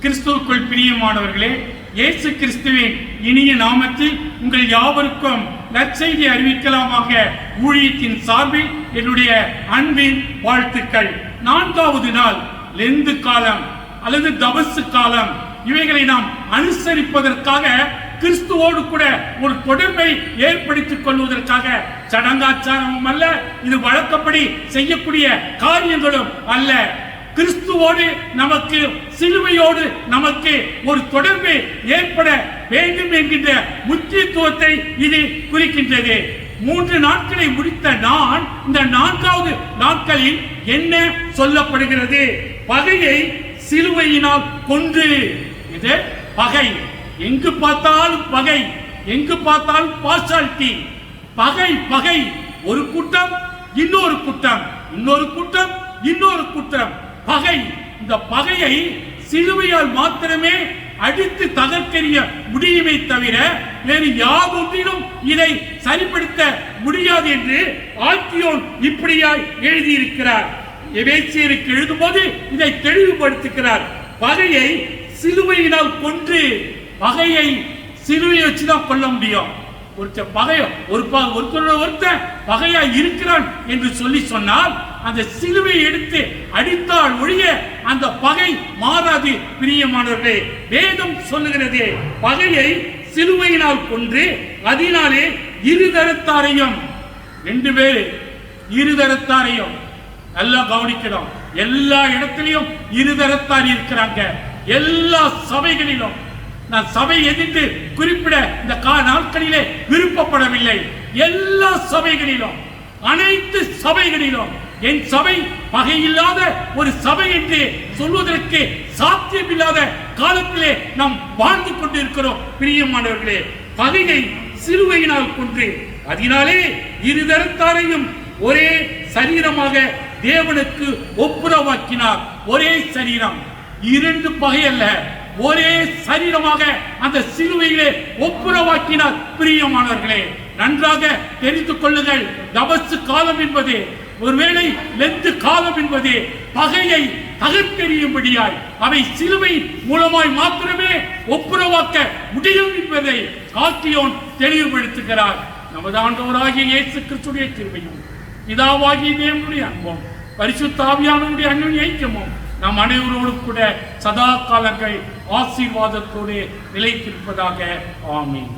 கிறிஸ்துவுக்குள் பிரியமானவர்களே, இயேசு கிறிஸ்துவின் இனிய நாமத்தில் உங்கள் யாவருக்கும் நற்செய்தி அறிவிக்கலாமாக ஊழியத்தின் சார்பில் என்னுடைய அன்பின் வாழ்த்துக்கள். 4வது நாள் லெந்து காலம் அல்லது தபசு காலம், இவைகளை நாம் அனுசரிப்பதற்காக கிறிஸ்துவோடு கூட ஒரு தொடர்பை ஏற்படுத்திக் கொள்வதற்காக சடங்காச்சாரமும் அல்ல, இது வழக்கப்படி செய்யக்கூடிய காரியங்களும் அல்ல. கிறிஸ்துவோடு நமக்கு, சிலுவையோடு நமக்கு ஒரு தொடர்பு ஏற்பட வேண்டும் என்கின்ற முக்கியத்துவத்தை இது குறிக்கின்றது. 3 நாட்களை முடித்த நான் இந்த 4வது நாட்களில் என்ன சொல்லப்படுகிறது? பகையை சிலுவையினால் கொன்று. இது பகை, எங்கு பார்த்தாலும் பகை, எங்கு பார்த்தாலும் பார்சாலிட்டி, பகை பகை. ஒரு கூட்டம் இன்னொரு கூட்டம், இன்னொரு கூட்டம் இன்னொரு கூட்டம், பகை. இந்த பகையை சிலுவையால் மாத்திரமே அடித்து தகர்க்கறிய முடியுமே தவிர வேறு யாதொன்றிலும் இதை சரிப்படுத்த முடியாது என்று ஆக்கியோன் இப்படியாய் எழுதியிருக்கிறார். எபேசியருக்கு எழுதும்போது இதை தெளிவுபடுத்துகிறார். பகையை சிலுவையினால் கொன்று. பகையை சிலுவையை வச்சுதான் கொல்ல முடியும். ஒருத்தர் பகைய ஒருத்தர் பகையா இருக்கிறான் என்று சொல்லி சொன்னால் அந்த சிலுவையை எடுத்து அடித்தால் ஒழிய அந்த பகை மாறாது. பிரியமானவர்களே, வேதம் சொல்லுகிறது பகையை சிலுவையினால் கொன்று அதனாலே இருதரத்தாரையும், 2 பேர் இருதரத்தாரையும் நல்லா கவனிக்கணும். எல்லா இடத்திலையும் இருதரத்தார் இருக்கிறாங்க. எல்லா சபைகளிலும், நான் சபை எதிர்த்து குறிப்பிட இந்த நாட்களிலே விருப்பப்படவில்லை. எல்லா சபைகளிலும், அனைத்து சபைகளிலும், என் சபை பகையில்லாத ஒரு சபை என்று சொல்வதற்கு சாத்தியமில்லாத காலத்திலே நாம் வாழ்ந்து கொண்டிருக்கிறோம். பிரியமானவர்களே, பகையை சிலுவையினால் கொன்று அதனாலே இருதரத்தாரையும் ஒரே சரீரமாக தேவனுக்கு ஒப்புரவாக்கினார். ஒரே சரீரம், 2 பகை அல்ல, ஒரே சரீரமாக அந்த சிலுவையிலே ஒப்புரவாக்கினார். பிரியமானவர்களே, நன்றாக தெரிந்து கொள்ளுங்கள். தபசு காலம் என்பது, ஒருவேளை லெந்து காலம் என்பது பகையை தகர்த்தெறியும்படியாய் அவை சிலுவை மூலமாய் மாத்திரமே ஒப்புரவாக்க முடியும் என்பதை ஆக்கியோன் தெளிவுபடுத்துகிறார். நமது ஆண்டவராகிய இயேசு கிறிஸ்துவின் கிருபையும் பிதாவாகிய தேவனுடைய அன்பும் பரிசுத்த ஆவியானவருடைய அன்பின் ஐக்கியமும் நம் அனைவரோடும் கூட சதா காலங்கள் ஆசீர்வாதத்தோடு நிலைத்திருப்பதாக. ஆமென்.